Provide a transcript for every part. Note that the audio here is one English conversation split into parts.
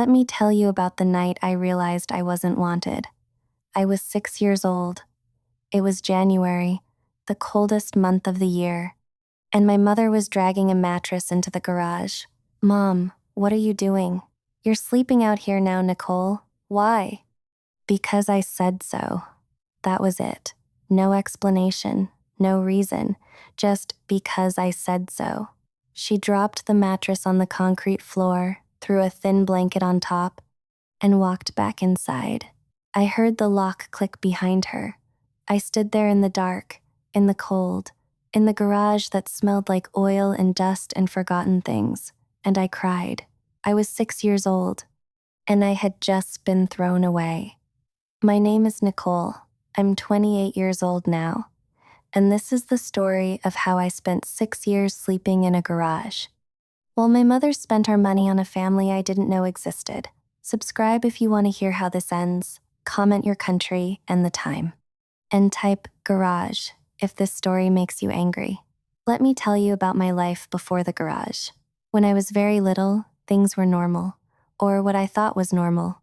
Let me tell you about the night I realized I wasn't wanted. I was 6 years old. It was January, the coldest month of the year, and my mother was dragging a mattress into the garage. "Mom, what are you doing? You're sleeping out here now, Nichole. Why?" "Because I said so." That was it. No explanation, no reason, just because I said so. She dropped the mattress on the concrete floor, threw a thin blanket on top, and walked back inside. I heard the lock click behind her. I stood there in the dark, in the cold, in the garage that smelled like oil and dust and forgotten things, and I cried. I was 6 years old, and I had just been thrown away. My name is Nichole. I'm 28 years old now, and this is the story of how I spent 6 years sleeping in a garage. While my mother spent our money on a family I didn't know existed. Subscribe if you want to hear how this ends, comment your country and the time, and type garage if this story makes you angry. Let me tell you about my life before the garage. When I was very little, things were normal, or what I thought was normal.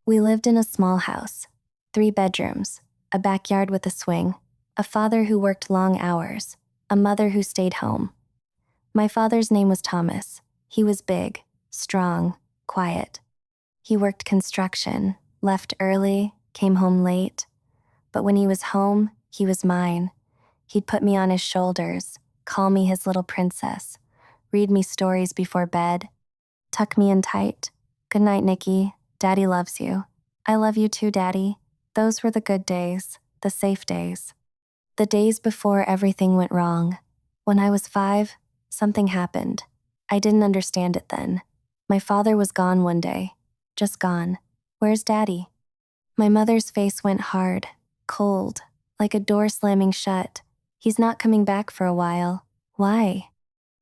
We lived in a small house, 3 bedrooms, a backyard with a swing, a father who worked long hours, a mother who stayed home. My father's name was Thomas. He was big, strong, quiet. He worked construction, left early, came home late. But when he was home, he was mine. He'd put me on his shoulders, call me his little princess, read me stories before bed, tuck me in tight. "Good night, Nikki. Daddy loves you." "I love you too, Daddy." Those were the good days, the safe days. The days before everything went wrong. When I was 5, something happened. I didn't understand it then. My father was gone one day. Just gone. "Where's Daddy?" My mother's face went hard, cold, like a door slamming shut. "He's not coming back for a while." "Why?"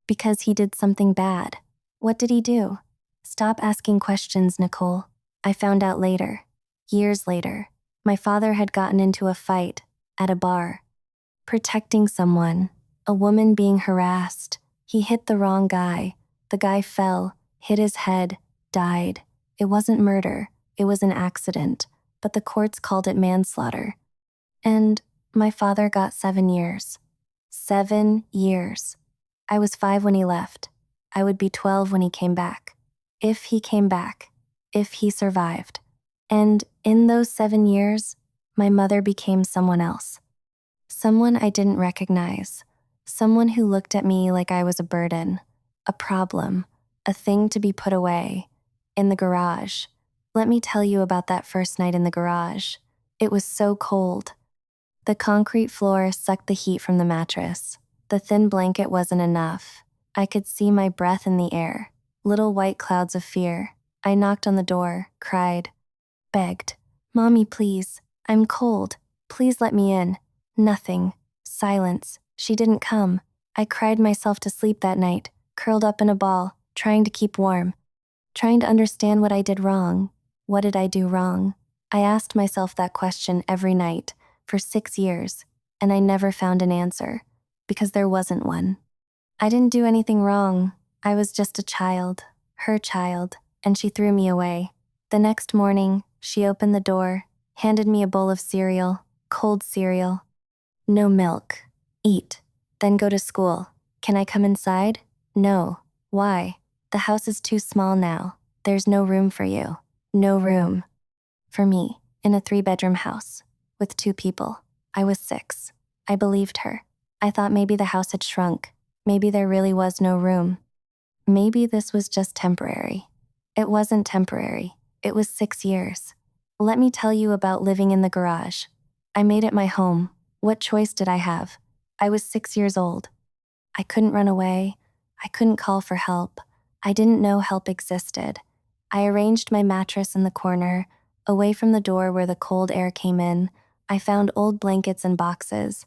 "Because he did something bad." "What did he do?" "Stop asking questions, Nichole." I found out later, years later. My father had gotten into a fight at a bar, protecting someone, a woman being harassed. He hit the wrong guy. The guy fell, hit his head, died. It wasn't murder, it was an accident, but the courts called it manslaughter. And my father got 7 years. 7 years. I was 5 when he left. I would be 12 when he came back. If he came back, if he survived. And in those 7 years, my mother became someone else. Someone I didn't recognize. Someone who looked at me like I was a burden, a problem, a thing to be put away. In the garage. Let me tell you about that first night in the garage. It was so cold. The concrete floor sucked the heat from the mattress. The thin blanket wasn't enough. I could see my breath in the air, little white clouds of fear. I knocked on the door, cried, begged. "Mommy, please. I'm cold. Please let me in." Nothing. Silence. She didn't come. I cried myself to sleep that night, curled up in a ball, trying to keep warm, trying to understand what I did wrong. What did I do wrong? I asked myself that question every night for 6 years, and I never found an answer, because there wasn't one. I didn't do anything wrong. I was just a child, her child, and she threw me away. The next morning, she opened the door, handed me a bowl of cereal, cold cereal. "No milk. Eat. Then go to school. Can I come inside?" "No." "Why?" "The house is too small now. There's no room for you." No room. For me, in a 3-bedroom house, with 2 people. I was 6. I believed her. I thought maybe the house had shrunk. Maybe there really was no room. Maybe this was just temporary. It wasn't temporary. It was 6 years. Let me tell you about living in the garage. I made it my home. What choice did I have? I was 6 years old. I couldn't run away. I couldn't call for help. I didn't know help existed. I arranged my mattress in the corner, away from the door where the cold air came in. I found old blankets and boxes,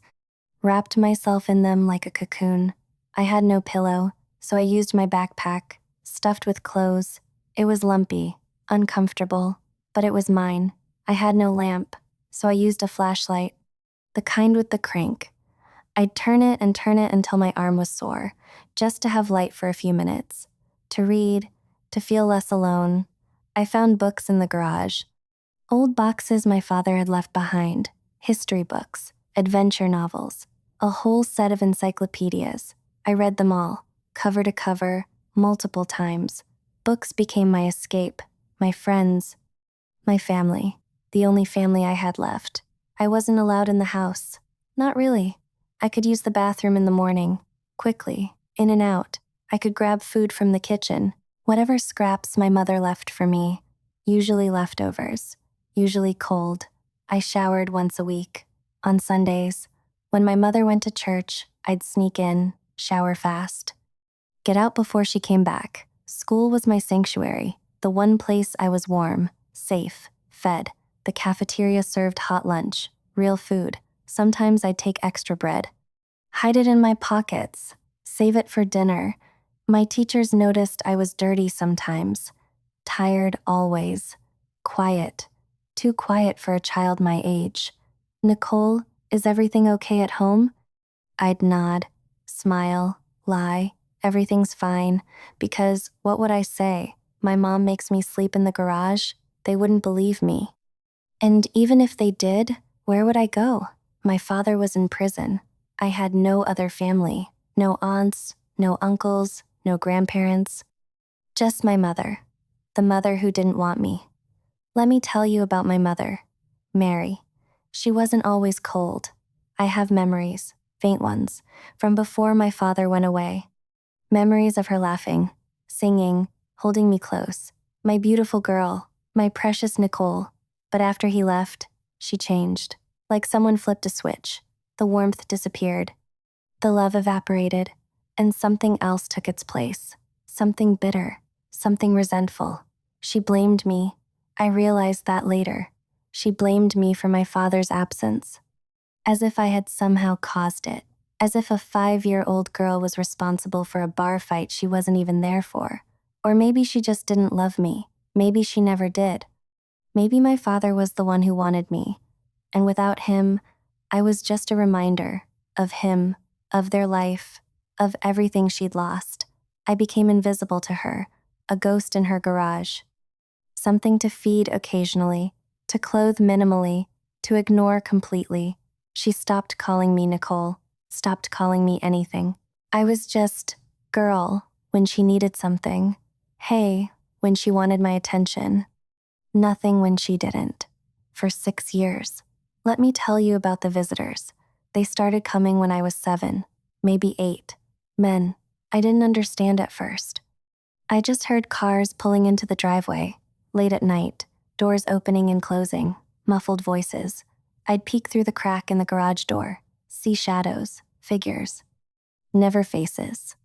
wrapped myself in them like a cocoon. I had no pillow, so I used my backpack, stuffed with clothes. It was lumpy, uncomfortable, but it was mine. I had no lamp, so I used a flashlight, the kind with the crank. I'd turn it until my arm was sore, just to have light for a few minutes, to read, to feel less alone. I found books in the garage. Old boxes my father had left behind, history books, adventure novels, a whole set of encyclopedias. I read them all, cover to cover, multiple times. Books became my escape, my friends, my family, the only family I had left. I wasn't allowed in the house. Not really. I could use the bathroom in the morning, quickly, in and out. I could grab food from the kitchen, whatever scraps my mother left for me, usually leftovers, usually cold. I showered once a week. On Sundays, when my mother went to church, I'd sneak in, shower fast, get out before she came back. School was my sanctuary, the one place I was warm, safe, fed. The cafeteria served hot lunch, real food. Sometimes I'd take extra bread, hide it in my pockets, save it for dinner. My teachers noticed I was dirty sometimes, tired always, quiet, too quiet for a child my age. "Nichole, is everything okay at home?" I'd nod, smile, lie, everything's fine, because what would I say? My mom makes me sleep in the garage? They wouldn't believe me. And even if they did, where would I go? My father was in prison. I had no other family, no aunts, no uncles, no grandparents, just my mother, the mother who didn't want me. Let me tell you about my mother, Mary. She wasn't always cold. I have memories, faint ones, from before my father went away. Memories of her laughing, singing, holding me close. My beautiful girl, my precious Nichole. But after he left, she changed. Like someone flipped a switch. The warmth disappeared. The love evaporated, and something else took its place. Something bitter, something resentful. She blamed me. I realized that later. She blamed me for my father's absence, as if I had somehow caused it, as if a 5-year-old girl was responsible for a bar fight she wasn't even there for. Or maybe she just didn't love me. Maybe she never did. Maybe my father was the one who wanted me, and without him, I was just a reminder of him, of their life, of everything she'd lost. I became invisible to her, a ghost in her garage. Something to feed occasionally, to clothe minimally, to ignore completely. She stopped calling me Nichole, stopped calling me anything. I was just girl when she needed something, hey when she wanted my attention, nothing when she didn't. For 6 years. Let me tell you about the visitors. They started coming when I was 7, maybe 8. Men. I didn't understand at first. I just heard cars pulling into the driveway, late at night, doors opening and closing, muffled voices. I'd peek through the crack in the garage door, see shadows, figures, never faces.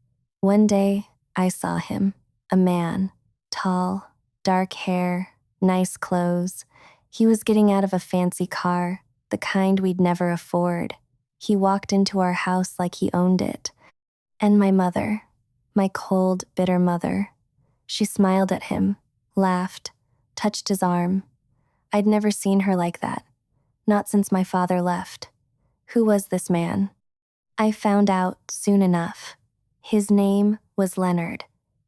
One day, I saw him, a man, tall, dark hair, nice clothes. He was getting out of a fancy car, the kind we'd never afford. He walked into our house like he owned it. And my mother, my cold, bitter mother, she smiled at him, laughed, touched his arm. I'd never seen her like that, not since my father left. Who was this man? I found out soon enough. His name was Leonard.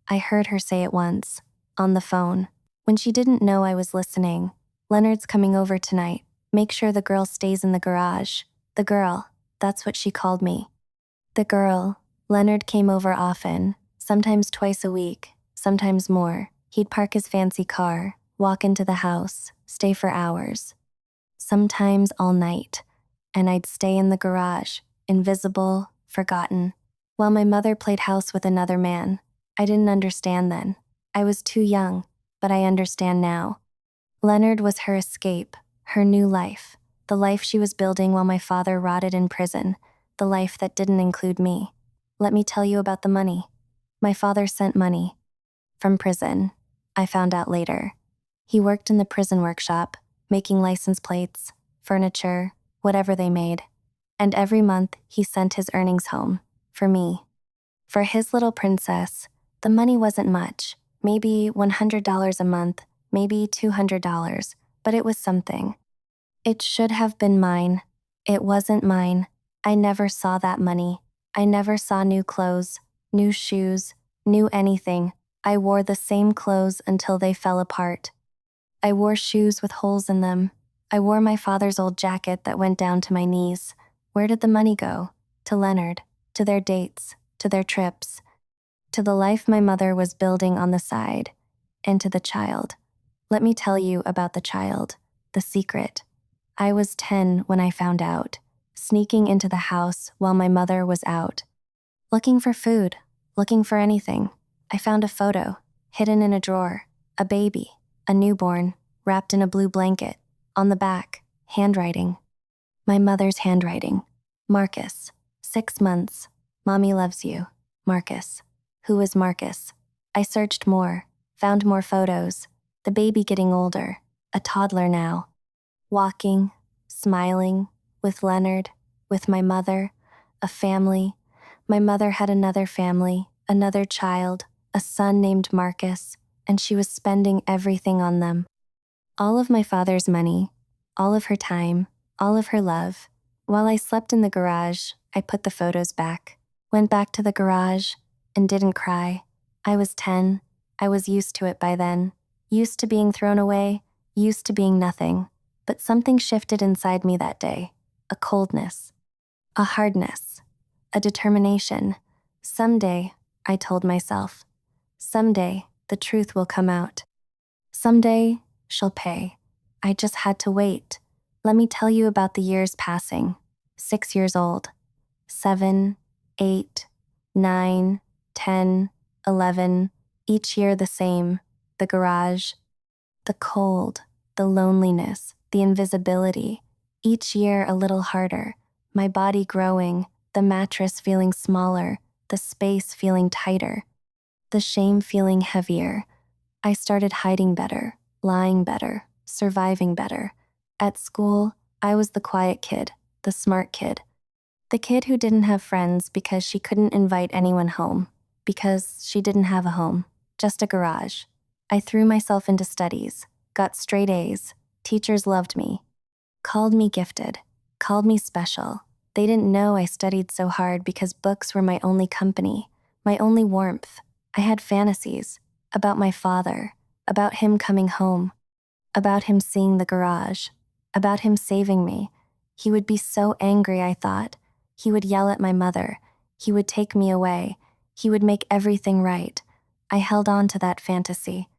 I heard her say it once, on the phone, when she didn't know I was listening. "Leonard's coming over tonight. Make sure the girl stays in the garage." The girl, that's what she called me. The girl. Leonard came over often, sometimes twice a week, sometimes more. He'd park his fancy car, walk into the house, stay for hours, sometimes all night, and I'd stay in the garage, invisible, forgotten, while my mother played house with another man. I didn't understand then. I was too young, but I understand now. Leonard was her escape, her new life, the life she was building while my father rotted in prison, the life that didn't include me. Let me tell you about the money. My father sent money. From prison. I found out later. He worked in the prison workshop, making license plates, furniture, whatever they made. And every month, he sent his earnings home. For me. For his little princess, the money wasn't much. Maybe $100 a month, maybe $200, but it was something. It should have been mine. It wasn't mine. I never saw that money. I never saw new clothes, new shoes, new anything. I wore the same clothes until they fell apart. I wore shoes with holes in them. I wore my father's old jacket that went down to my knees. Where did the money go? To Leonard, to their dates, to their trips, to the life my mother was building on the side, and to the child. Let me tell you about the child, the secret. I was 10 when I found out, sneaking into the house while my mother was out. Looking for food, looking for anything. I found a photo, hidden in a drawer, a baby, a newborn, wrapped in a blue blanket. On the back, handwriting. My mother's handwriting. Marcus, 6 months. Mommy loves you. Marcus. Who is Marcus? I searched more, found more photos. The baby getting older, a toddler now. Walking, smiling, with Leonard, with my mother, a family. My mother had another family, another child, a son named Marcus, and she was spending everything on them. All of my father's money, all of her time, all of her love. While I slept in the garage, I put the photos back, went back to the garage, and didn't cry. I was 10. I was used to it by then, used to being thrown away, used to being nothing. But something shifted inside me that day, a coldness, a hardness, a determination. Someday, I told myself, someday the truth will come out. Someday, she'll pay. I just had to wait. Let me tell you about the years passing. 6 years old, 7, 8, 9, 10, 11, each year the same. The garage, the cold, the loneliness, the invisibility. Each year a little harder. My body growing, the mattress feeling smaller, the space feeling tighter, the shame feeling heavier. I started hiding better, lying better, surviving better. At school, I was the quiet kid, the smart kid. The kid who didn't have friends because she couldn't invite anyone home, because she didn't have a home, just a garage. I threw myself into studies, got straight A's. Teachers loved me, called me gifted, called me special. They didn't know I studied so hard because books were my only company, my only warmth. I had fantasies about my father, about him coming home, about him seeing the garage, about him saving me. He would be so angry, I thought. He would yell at my mother. He would take me away. He would make everything right. I held on to that fantasy.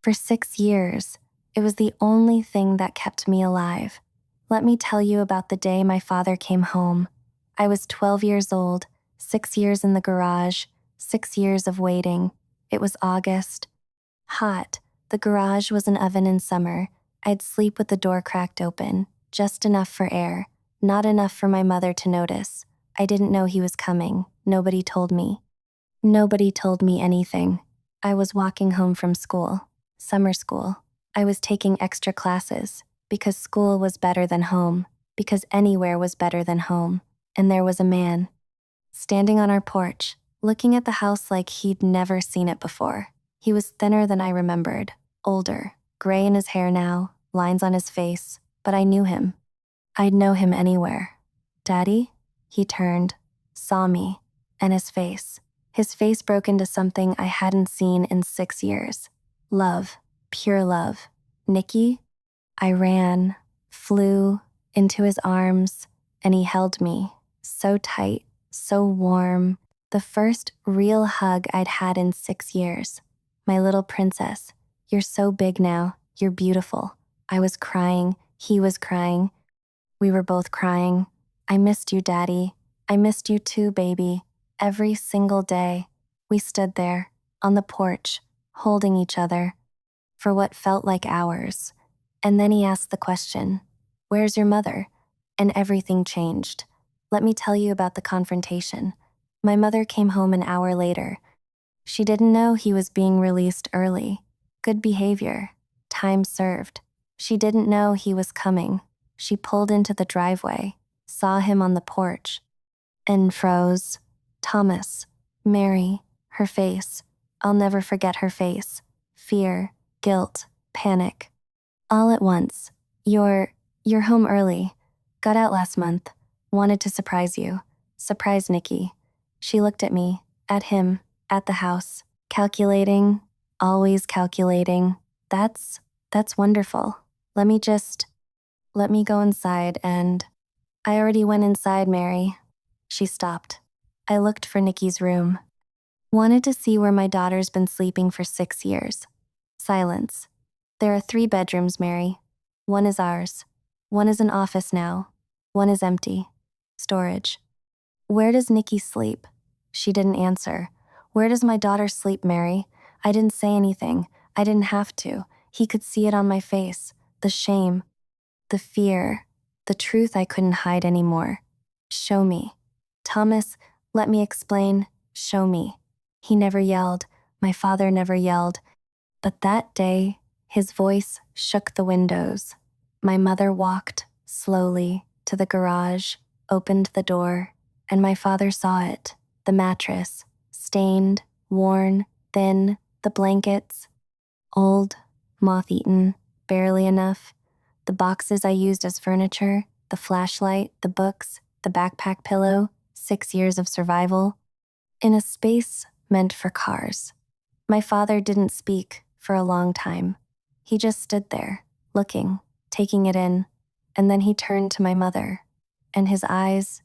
For 6 years, it was the only thing that kept me alive. Let me tell you about the day my father came home. I was 12 years old, 6 years in the garage, 6 years of waiting. It was August. Hot. The garage was an oven in summer. I'd sleep with the door cracked open, just enough for air, not enough for my mother to notice. I didn't know he was coming. Nobody told me. Nobody told me anything. I was walking home from school, summer school. I was taking extra classes because school was better than home, because anywhere was better than home. And there was a man standing on our porch, looking at the house like he'd never seen it before. He was thinner than I remembered, older, gray in his hair now, lines on his face, but I knew him. I'd know him anywhere. Daddy? He turned, saw me, and his face. His face broke into something I hadn't seen in 6 years. Love, pure love. Nikki? I ran, flew into his arms, and he held me, so tight, so warm. The first real hug I'd had in 6 years. My little princess, you're so big now, you're beautiful. I was crying, he was crying. We were both crying. I missed you, Daddy. I missed you too, baby. Every single day, we stood there, on the porch, holding each other, for what felt like hours. And then he asked the question, "Where's your mother?" And everything changed. Let me tell you about the confrontation. My mother came home an hour later. She didn't know he was being released early. Good behavior. Time served. She didn't know he was coming. She pulled into the driveway, saw him on the porch, and froze. Thomas, Mary, her face. I'll never forget her face. Fear, guilt, panic. All at once. You're home early. Got out last month. Wanted to surprise you. Surprise Nikki. She looked at me, at him, at the house, calculating, Always calculating. That's wonderful. Let me just, let me go inside and I already went inside, Mary. She stopped. I looked for Nikki's room. Wanted to see where my daughter's been sleeping for 6 years. Silence. There are 3 bedrooms, Mary. One is ours. One is an office now. One is empty. Storage. Where does Nikki sleep? She didn't answer. Where does my daughter sleep, Mary? I didn't say anything. I didn't have to. He could see it on my face. The shame. The fear. The truth I couldn't hide anymore. Show me. Thomas, let me explain. Show me. He never yelled. My father never yelled. But that day, his voice shook the windows. My mother walked slowly to the garage, opened the door, and my father saw it. The mattress, stained, worn, thin, the blankets, old, moth-eaten, barely enough, the boxes I used as furniture, the flashlight, the books, the backpack pillow, 6 years of survival, in a space meant for cars. My father didn't speak for a long time. He just stood there, looking, taking it in, and then he turned to my mother, and his eyes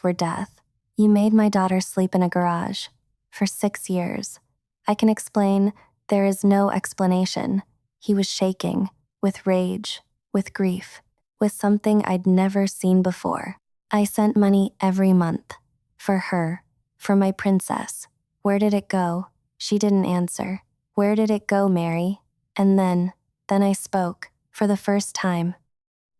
were death. You made my daughter sleep in a garage for 6 years. I can explain, there is no explanation. He was shaking, with rage, with grief, with something I'd never seen before. I sent money every month. For her, for my princess. Where did it go? She didn't answer. Where did it go, Mary? And then I spoke. For the first time,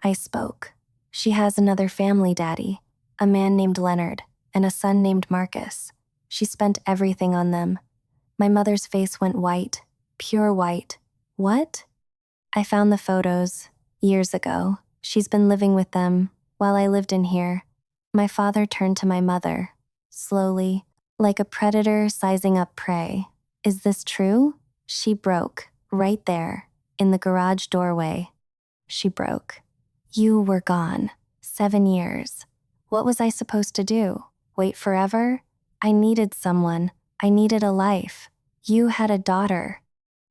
I spoke. She has another family, Daddy. A man named Leonard, and a son named Marcus. She spent everything on them. My mother's face went white, pure white. What? I found the photos, years ago. She's been living with them, while I lived in here. My father turned to my mother, slowly, like a predator sizing up prey. Is this true? She broke, right there, in the garage doorway. She broke. You were gone. 7 years. What was I supposed to do? Wait forever? I needed someone. I needed a life. You had a daughter.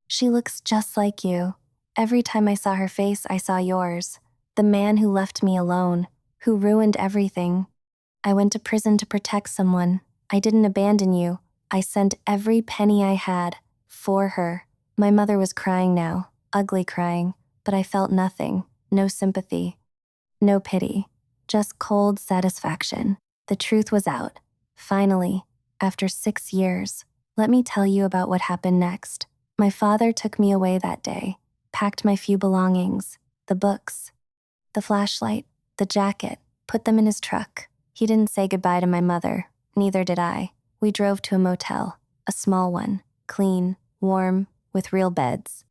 She looks just like you. Every time I saw her face, I saw yours. The man who left me alone, who ruined everything. I went to prison to protect someone. I didn't abandon you. I sent every penny I had for her. My mother was crying now, ugly crying, but I felt nothing, no sympathy, no pity, just cold satisfaction. The truth was out. Finally, after 6 years, let me tell you about what happened next. My father took me away that day, packed my few belongings, the books, the flashlight, the jacket, put them in his truck. He didn't say goodbye to my mother, neither did I. We drove to a motel, a small one, clean, warm, with real beds,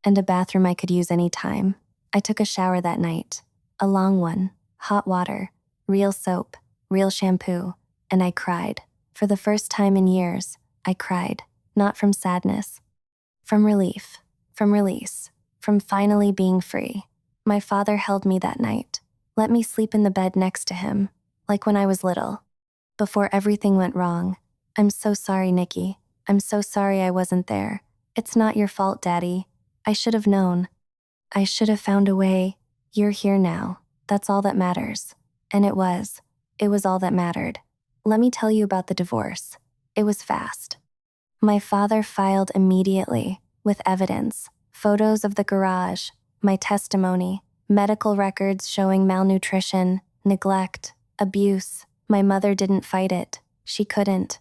and a bathroom I could use any time. I took a shower that night, a long one, hot water, real soap, real shampoo, and I cried. For the first time in years, I cried, not from sadness, from relief, from release, from finally being free. My father held me that night, let me sleep in the bed next to him, like when I was little, before everything went wrong. I'm so sorry, Nikki. I'm so sorry I wasn't there. It's not your fault, Daddy. I should have known. I should have found a way. You're here now. That's all that matters. And it was. It was all that mattered. Let me tell you about the divorce. It was fast. My father filed immediately, with evidence, photos of the garage, my testimony, medical records showing malnutrition, neglect, abuse. My mother didn't fight it. She couldn't.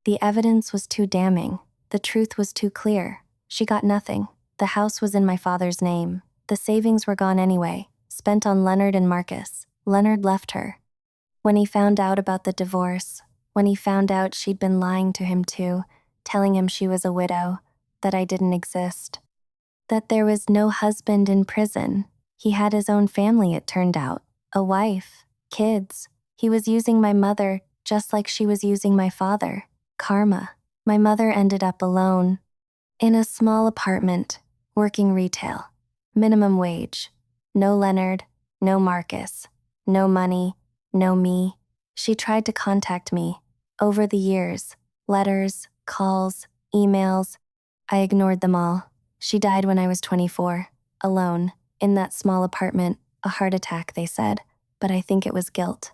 The evidence was too damning. The truth was too clear. She got nothing. The house was in my father's name. The savings were gone anyway, spent on Leonard and Marcus. Leonard left her. When he found out about the divorce, when he found out she'd been lying to him too, telling him she was a widow, that I didn't exist, that there was no husband in prison. He had his own family, it turned out, a wife, kids. He was using my mother just like she was using my father. Karma. My mother ended up alone, in a small apartment, working retail, minimum wage. No Leonard, no Marcus, no money, no me. She tried to contact me. Over the years, letters, calls, emails. I ignored them all. She died when I was 24, alone, in that small apartment, a heart attack, they said, but I think it was guilt.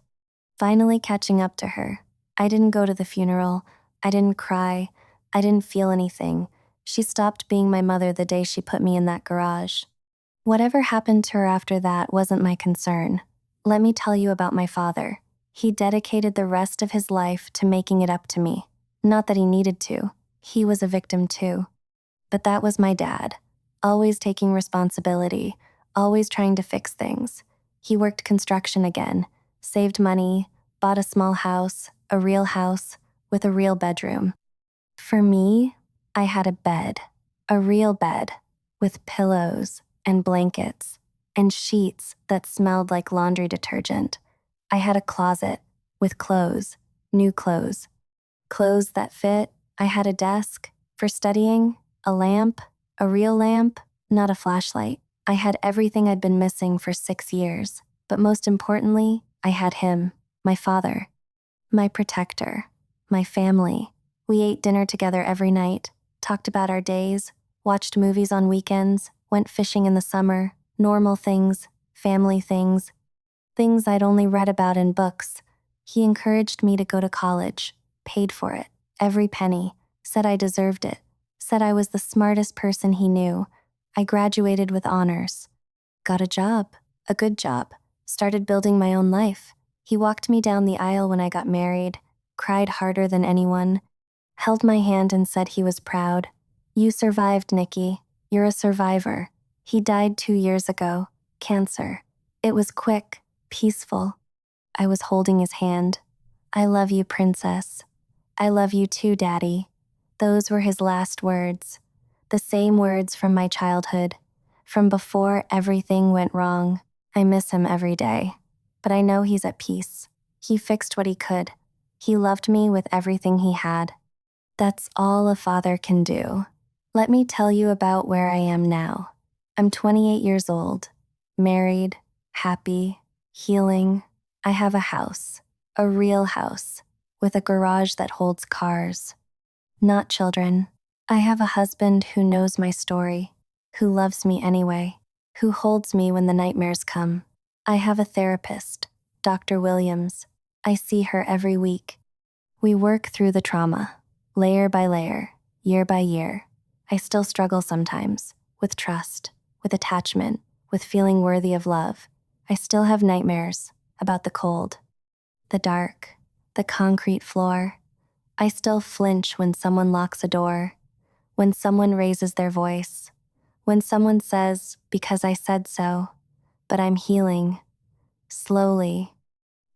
Finally catching up to her. I didn't go to the funeral. I didn't cry. I didn't feel anything. She stopped being my mother the day she put me in that garage. Whatever happened to her after that wasn't my concern. Let me tell you about my father. He dedicated the rest of his life to making it up to me. Not that he needed to. He was a victim too. But that was my dad. Always taking responsibility, always trying to fix things. He worked construction again, saved money, bought a small house, a real house, with a real bedroom. For me, I had a bed, a real bed, with pillows and blankets and sheets that smelled like laundry detergent. I had a closet with clothes, new clothes, clothes that fit. I had a desk for studying, a lamp, a real lamp, not a flashlight. I had everything I'd been missing for 6 years, but most importantly, I had him, my father, my protector, my family. We ate dinner together every night, talked about our days, watched movies on weekends, went fishing in the summer, normal things, family things, things I'd only read about in books. He encouraged me to go to college, paid for it, every penny, said I deserved it, said I was the smartest person he knew. I graduated with honors, got a job, a good job, started building my own life. He walked me down the aisle when I got married, cried harder than anyone, held my hand and said he was proud. You survived, Nikki. You're a survivor. He died 2 years ago, cancer. It was quick, peaceful. I was holding his hand. I love you, princess. I love you too, Daddy. Those were his last words. The same words from my childhood, from before everything went wrong. I miss him every day, but I know he's at peace. He fixed what he could. He loved me with everything he had. That's all a father can do. Let me tell you about where I am now. I'm 28 years old, married, happy, healing. I have a house, a real house, with a garage that holds cars. Not children. I have a husband who knows my story, who loves me anyway, who holds me when the nightmares come. I have a therapist, Dr. Williams. I see her every week. We work through the trauma, layer by layer, year by year. I still struggle sometimes, with trust, with attachment, with feeling worthy of love. I still have nightmares about the cold, the dark, the concrete floor. I still flinch when someone locks a door, when someone raises their voice, when someone says, because I said so. But I'm healing, slowly,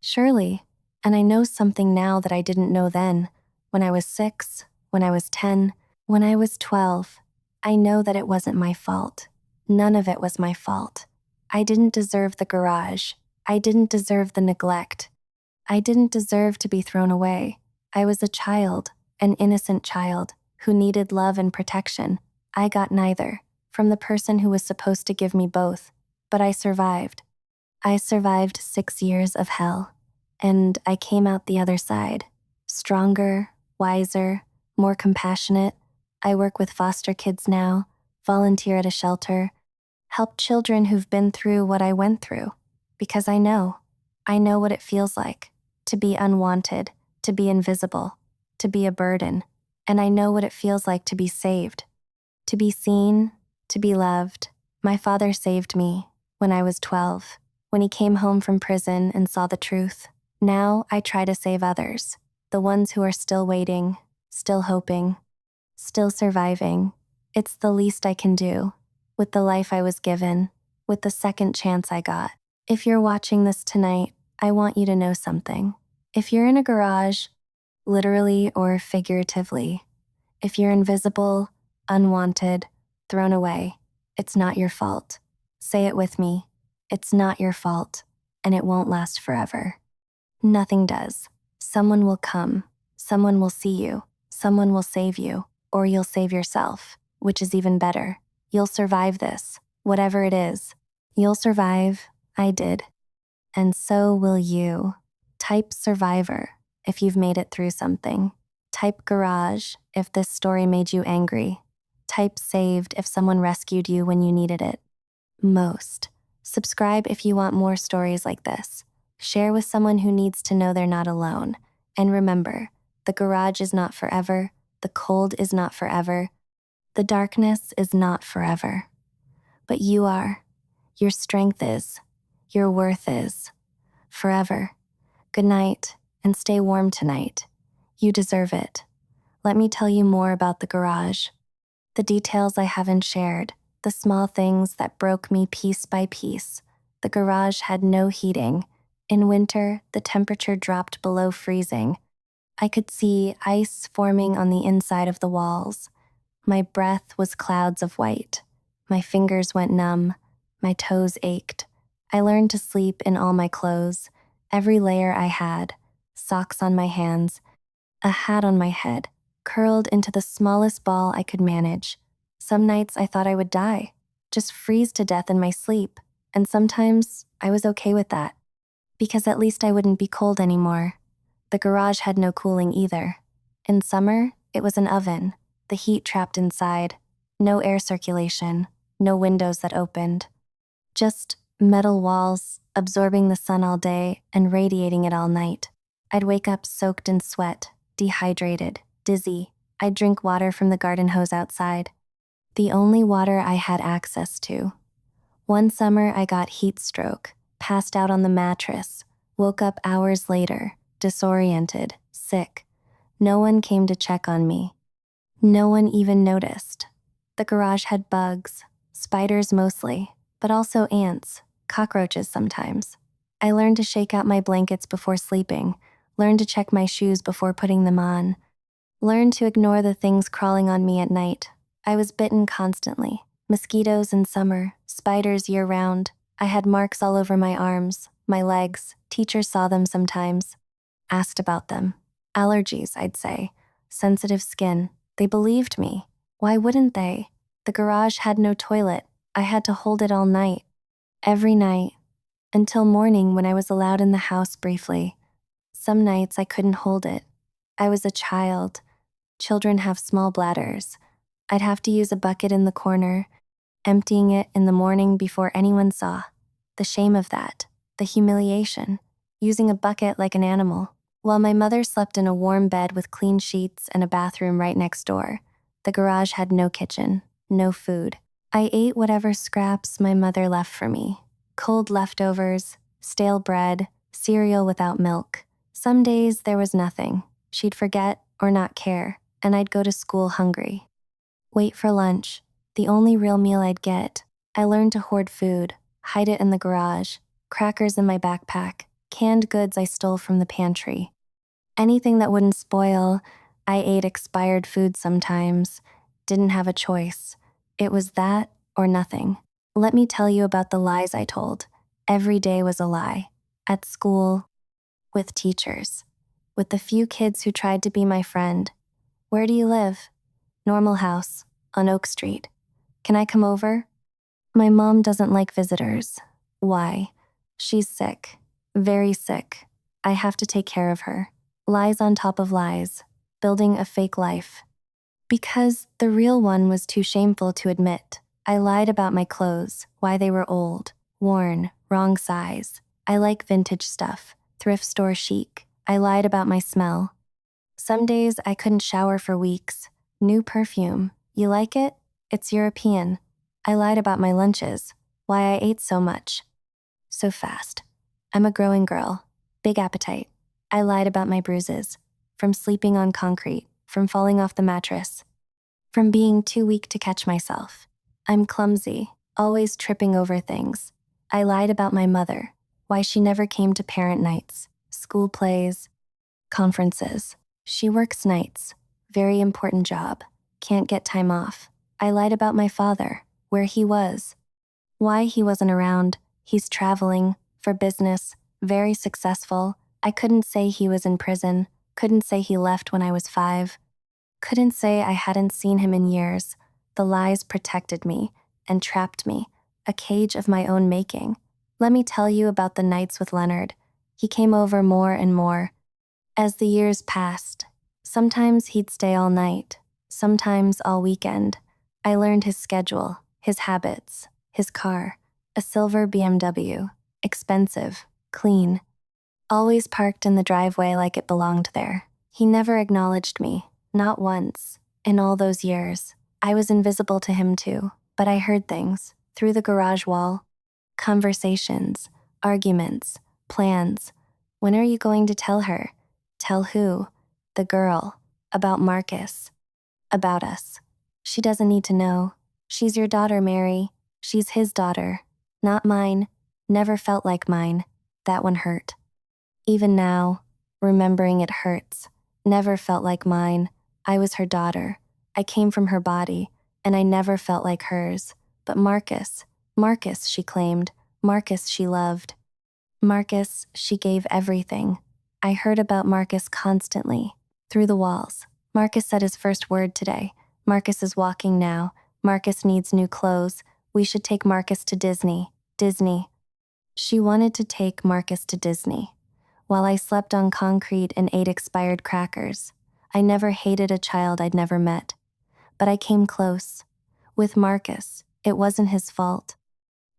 surely, and I know something now that I didn't know then. When I was 6, when I was 10, when I was 12, I know that it wasn't my fault. None of it was my fault. I didn't deserve the garage. I didn't deserve the neglect. I didn't deserve to be thrown away. I was a child, an innocent child, who needed love and protection. I got neither, from the person who was supposed to give me both, but I survived. I survived 6 years of hell, and I came out the other side, stronger, wiser, more compassionate. I work with foster kids now, volunteer at a shelter, help children who've been through what I went through, because I know what it feels like to be unwanted, to be invisible, to be a burden, and I know what it feels like to be saved, to be seen, to be loved. My father saved me when I was 12, when he came home from prison and saw the truth. Now I try to save others, the ones who are still waiting, still hoping, still surviving. It's the least I can do, with the life I was given, with the second chance I got. If you're watching this tonight, I want you to know something. If you're in a garage, literally or figuratively, if you're invisible, unwanted, thrown away, it's not your fault. Say it with me. It's not your fault, and it won't last forever. Nothing does. Someone will come. Someone will see you. Someone will save you, or you'll save yourself, which is even better. You'll survive this, whatever it is. You'll survive. I did. And so will you. Type survivor if you've made it through something. Type garage if this story made you angry. Type saved if someone rescued you when you needed it most. Subscribe if you want more stories like this. Share with someone who needs to know they're not alone. And remember, the garage is not forever, the cold is not forever, the darkness is not forever. But you are. Your strength is. Your worth is. Forever. Good night, and stay warm tonight. You deserve it. Let me tell you more about the garage. The details I haven't shared, the small things that broke me piece by piece. The garage had no heating. In winter, the temperature dropped below freezing. I could see ice forming on the inside of the walls. My breath was clouds of white. My fingers went numb. My toes ached. I learned to sleep in all my clothes, every layer I had, socks on my hands, a hat on my head, curled into the smallest ball I could manage. Some nights I thought I would die, just freeze to death in my sleep, and sometimes I was okay with that, because at least I wouldn't be cold anymore. The garage had no cooling either. In summer, it was an oven, the heat trapped inside, no air circulation, no windows that opened. Just metal walls, absorbing the sun all day and radiating it all night. I'd wake up soaked in sweat, dehydrated, dizzy. I'd drink water from the garden hose outside, the only water I had access to. One summer I got heat stroke, passed out on the mattress, woke up hours later, disoriented, sick. No one came to check on me. No one even noticed. The garage had bugs, spiders mostly, but also ants, cockroaches sometimes. I learned to shake out my blankets before sleeping, learned to check my shoes before putting them on, learned to ignore the things crawling on me at night. I was bitten constantly. Mosquitoes in summer, spiders year-round. I had marks all over my arms, my legs. Teachers saw them sometimes, asked about them. Allergies, I'd say. Sensitive skin. They believed me. Why wouldn't they? The garage had no toilet. I had to hold it all night. Every night. Until morning when I was allowed in the house briefly. Some nights I couldn't hold it. I was a child. Children have small bladders. I'd have to use a bucket in the corner, emptying it in the morning before anyone saw. The shame of that. The humiliation. Using a bucket like an animal. While my mother slept in a warm bed with clean sheets and a bathroom right next door, the garage had no kitchen, no food. I ate whatever scraps my mother left for me. Cold leftovers, stale bread, cereal without milk. Some days there was nothing. She'd forget or not care, and I'd go to school hungry. Wait for lunch, the only real meal I'd get. I learned to hoard food, hide it in the garage, crackers in my backpack, canned goods I stole from the pantry. Anything that wouldn't spoil. I ate expired food sometimes. Didn't have a choice. It was that or nothing. Let me tell you about the lies I told. Every day was a lie. At school, with teachers, with the few kids who tried to be my friend. Where do you live? Normal house, on Oak Street. Can I come over? My mom doesn't like visitors. Why? She's sick. Very sick. I have to take care of her. Lies on top of lies. Building a fake life. Because the real one was too shameful to admit. I lied about my clothes, why they were old, worn, wrong size. I like vintage stuff, thrift store chic. I lied about my smell. Some days I couldn't shower for weeks. New perfume. You like it? It's European. I lied about my lunches, why I ate so much. So fast. I'm a growing girl. Big appetite. I lied about my bruises. From sleeping on concrete, from falling off the mattress, from being too weak to catch myself. I'm clumsy, always tripping over things. I lied about my mother, why she never came to parent nights, school plays, conferences. She works nights, very important job, can't get time off. I lied about my father, where he was, why he wasn't around. He's traveling, for business, very successful. I couldn't say he was in prison, couldn't say he left when I was 5. Couldn't say I hadn't seen him in years. The lies protected me and trapped me, a cage of my own making. Let me tell you about the nights with Leonard. He came over more and more. As the years passed, sometimes he'd stay all night, sometimes all weekend. I learned his schedule, his habits, his car, a silver BMW, expensive, clean, always parked in the driveway like it belonged there. He never acknowledged me, not once, in all those years. I was invisible to him too, but I heard things, through the garage wall. Conversations, arguments, plans. When are you going to tell her? Tell who? The girl. About Marcus. About us. She doesn't need to know. She's your daughter, Mary. She's his daughter. Not mine. Never felt like mine. That one hurt. Even now, remembering it hurts. Never felt like mine. I was her daughter. I came from her body, and I never felt like hers. But Marcus, she claimed. Marcus she loved. Marcus, she gave everything. I heard about Marcus constantly, through the walls. Marcus said his first word today. Marcus is walking now. Marcus needs new clothes. We should take Marcus to Disney. Disney. She wanted to take Marcus to Disney. While I slept on concrete and ate expired crackers. I never hated a child I'd never met. But I came close. With Marcus, it wasn't his fault.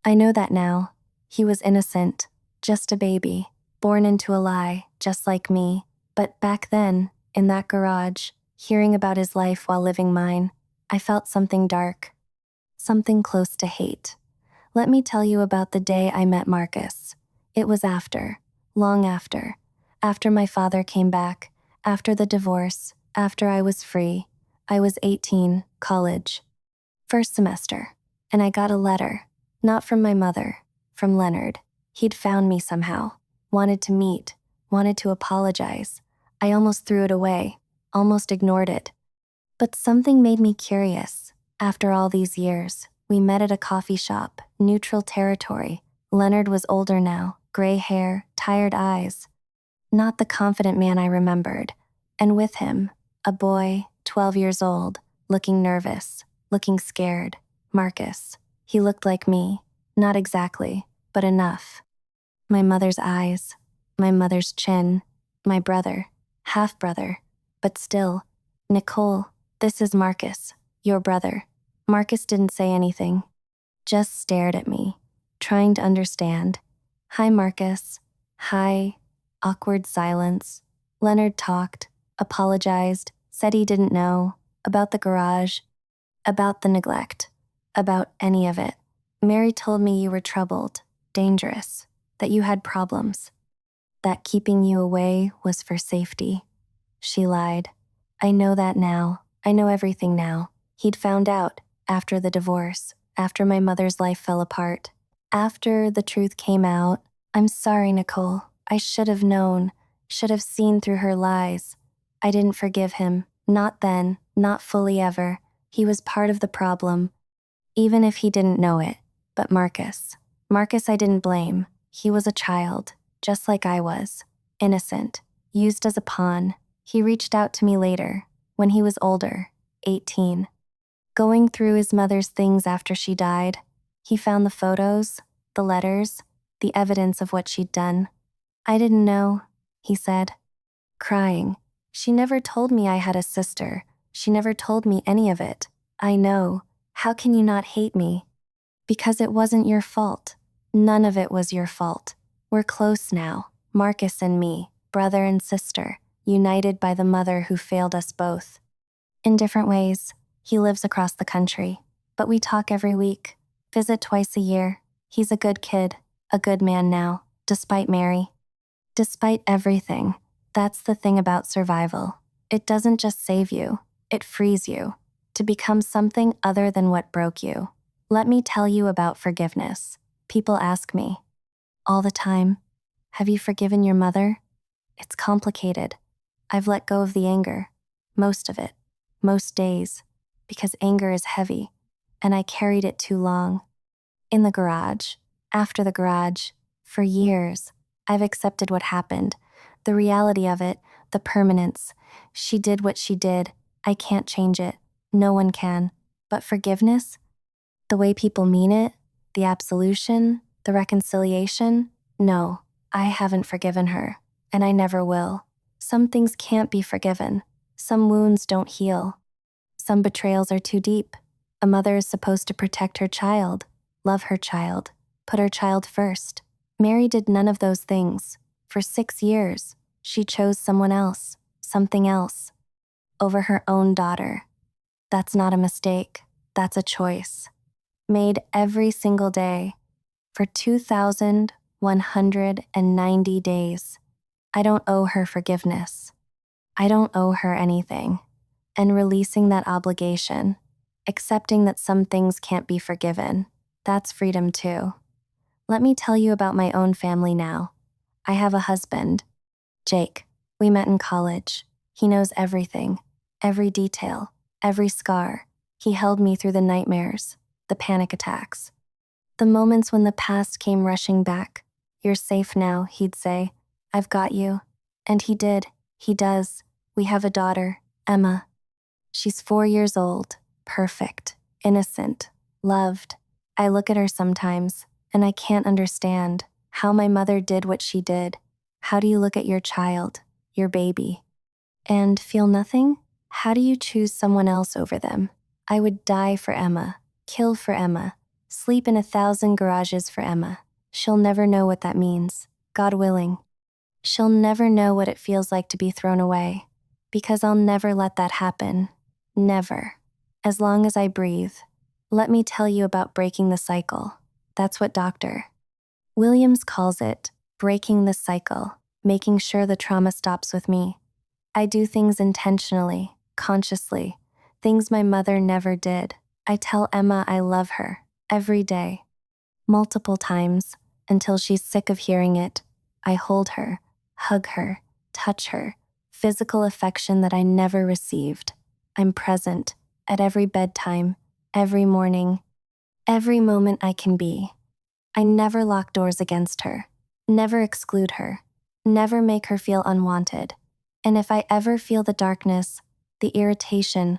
I know that now. He was innocent, just a baby, born into a lie, just like me. But back then, in that garage, hearing about his life while living mine, I felt something dark, something close to hate. Let me tell you about the day I met Marcus. It was long after my father came back, after the divorce, after I was free. I was 18, college, first semester, and I got a letter, not from my mother, from Leonard. He'd found me somehow, wanted to meet, wanted to apologize. I almost threw it away, almost ignored it. But something made me curious. After all these years, we met at a coffee shop, neutral territory. Leonard was older now, gray hair, tired eyes. Not the confident man I remembered. And with him, a boy, 12 years old, looking nervous, looking scared. Marcus. He looked like me. Not exactly, but enough. My mother's eyes, my mother's chin, my brother, half-brother, but still. Nichole, this is Marcus, your brother. Marcus didn't say anything, just stared at me, trying to understand. Hi, Marcus. Hi. Awkward silence. Leonard talked, apologized, said he didn't know, about the garage, about the neglect, about any of it. Mary told me you were troubled, dangerous, that you had problems, that keeping you away was for safety. She lied. I know that now. I know everything now. He'd found out, after the divorce, after my mother's life fell apart, after the truth came out. I'm sorry, Nichole. I should have known, should have seen through her lies. I didn't forgive him, not then, not fully ever. He was part of the problem, even if he didn't know it. But Marcus I didn't blame. He was a child, just like I was, innocent, used as a pawn. He reached out to me later, when he was older, 18. Going through his mother's things after she died, he found the photos, the letters, the evidence of what she'd done. I didn't know, he said, crying. She never told me I had a sister. She never told me any of it. I know. How can you not hate me? Because it wasn't your fault. None of it was your fault. We're close now, Marcus and me, brother and sister, united by the mother who failed us both. In different ways. He lives across the country, but we talk every week, visit twice a year. He's a good kid, a good man now, despite Mary. Despite everything. That's the thing about survival. It doesn't just save you, it frees you to become something other than what broke you. Let me tell you about forgiveness. People ask me all the time, have you forgiven your mother? It's complicated. I've let go of the anger, most of it, most days, because anger is heavy, and I carried it too long. In the garage, after the garage, for years, I've accepted what happened, the reality of it, the permanence. She did what she did. I can't change it. No one can. But forgiveness, the way people mean it, the absolution, the reconciliation, no, I haven't forgiven her, and I never will. Some things can't be forgiven. Some wounds don't heal. Some betrayals are too deep. A mother is supposed to protect her child, love her child, put her child first. Mary did none of those things. For 6 years, she chose someone else, something else, over her own daughter. That's not a mistake. That's a choice. Made every single day for 2,190 days. I don't owe her forgiveness. I don't owe her anything. And releasing that obligation, accepting that some things can't be forgiven, that's freedom too. Let me tell you about my own family now. I have a husband, Jake. We met in college. He knows everything, every detail, every scar. He held me through the nightmares, the panic attacks, the moments when the past came rushing back. You're safe now, he'd say. I've got you. And he did. He does. We have a daughter, Emma. She's 4 years old, perfect, innocent, loved. I look at her sometimes, and I can't understand how my mother did what she did. How do you look at your child, your baby, and feel nothing? How do you choose someone else over them? I would die for Emma, kill for Emma, sleep in 1,000 garages for Emma. She'll never know what that means, God willing. She'll never know what it feels like to be thrown away, because I'll never let that happen. Never. As long as I breathe. Let me tell you about breaking the cycle. That's what Dr. Williams calls it, breaking the cycle, making sure the trauma stops with me. I do things intentionally, consciously, things my mother never did. I tell Emma I love her, every day, multiple times, until she's sick of hearing it. I hold her, hug her, touch her, physical affection that I never received. I'm present, at every bedtime, every morning, every moment I can be. I never lock doors against her, never exclude her, never make her feel unwanted. And if I ever feel the darkness, the irritation,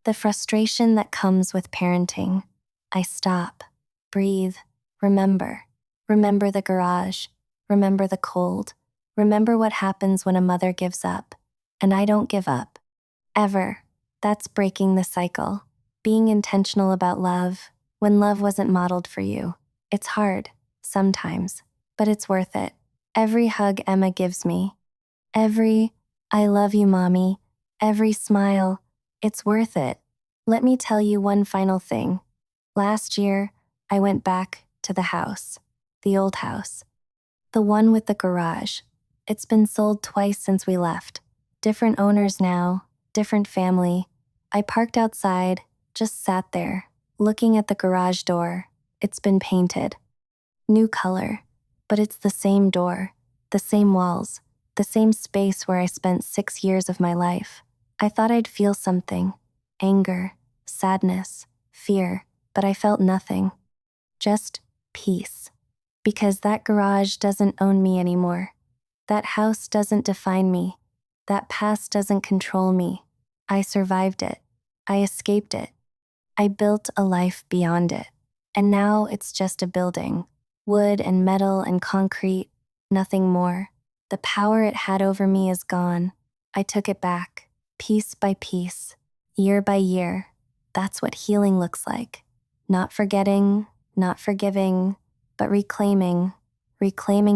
the frustration that comes with parenting, I stop, breathe, remember. Remember the garage, remember the cold, remember what happens when a mother gives up. And I don't give up, ever. That's breaking the cycle, being intentional about love when love wasn't modeled for you. It's hard, sometimes, but it's worth it. Every hug Emma gives me, every I love you, Mommy, every smile, it's worth it. Let me tell you one final thing. Last year, I went back to the house, the old house, the one with the garage. It's been sold twice since we left. Different owners now, different family. I parked outside, just sat there, looking at the garage door. It's been painted. New color, but it's the same door, the same walls, the same space where I spent 6 years of my life. I thought I'd feel something, anger, sadness, fear, but I felt nothing. Just peace. Because that garage doesn't own me anymore. That house doesn't define me. That past doesn't control me. I survived it. I escaped it. I built a life beyond it. And now it's just a building. Wood and metal and concrete, nothing more. The power it had over me is gone. I took it back, piece by piece, year by year. That's what healing looks like. Not forgetting, not forgiving, but reclaiming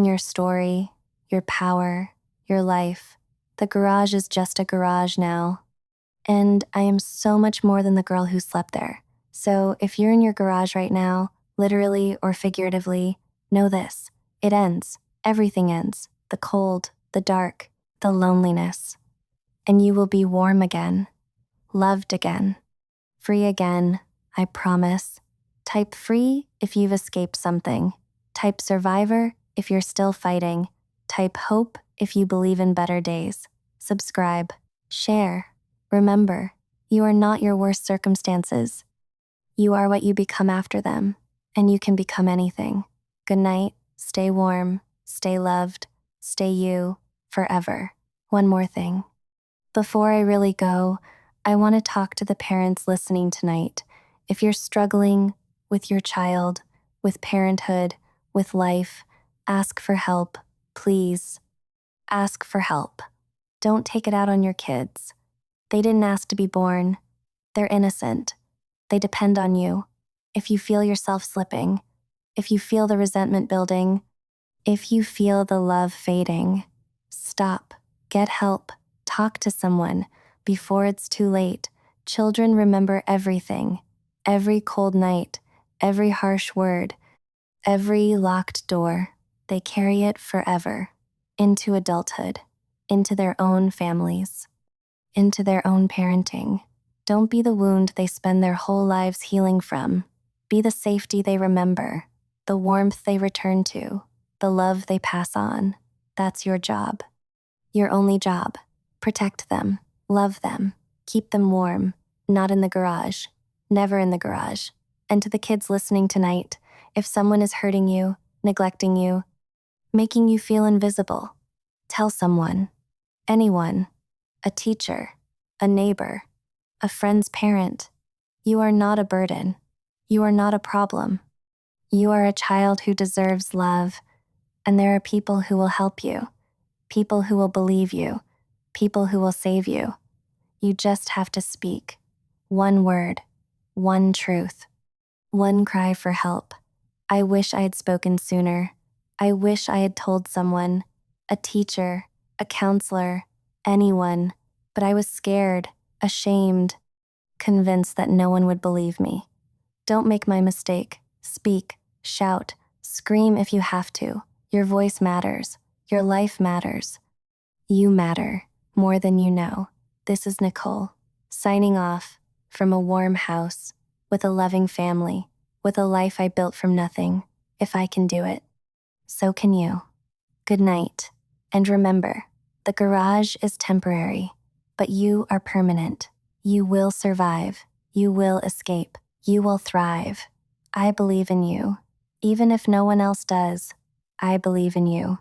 your story, your power, your life. The garage is just a garage now. And I am so much more than the girl who slept there. So if you're in your garage right now, literally or figuratively, know this. It ends. Everything ends. The cold, the dark, the loneliness. And you will be warm again, loved again, free again, I promise. Type free if you've escaped something. Type survivor if you're still fighting. Type hope if you believe in better days. Subscribe. Share. Remember, you are not your worst circumstances. You are what you become after them, and you can become anything. Good night, stay warm, stay loved, stay you, forever. One more thing. Before I really go, I want to talk to the parents listening tonight. If you're struggling with your child, with parenthood, with life, ask for help, please. Ask for help. Don't take it out on your kids. They didn't ask to be born. They're innocent. They depend on you. If you feel yourself slipping, if you feel the resentment building, if you feel the love fading, stop, get help, talk to someone before it's too late. Children remember everything, every cold night, every harsh word, every locked door. They carry it forever, into adulthood, into their own families, into their own parenting. Don't be the wound they spend their whole lives healing from. Be the safety they remember, the warmth they return to, the love they pass on. That's your job. Your only job. Protect them, love them, keep them warm, not in the garage, never in the garage. And to the kids listening tonight, if someone is hurting you, neglecting you, making you feel invisible, tell someone, anyone, a teacher, a neighbor, a friend's parent. You are not a burden. You are not a problem. You are a child who deserves love, and there are people who will help you, people who will believe you, people who will save you. You just have to speak. One word, one truth, one cry for help. I wish I had spoken sooner. I wish I had told someone, a teacher, a counselor, anyone, but I was scared, ashamed, convinced that no one would believe me. Don't make my mistake. Speak, shout, scream if you have to. Your voice matters. Your life matters. You matter more than you know. This is Nichole, signing off from a warm house, with a loving family, with a life I built from nothing. If I can do it, so can you. Good night. And remember, the garage is temporary, but you are permanent. You will survive. You will escape. You will thrive. I believe in you. Even if no one else does, I believe in you.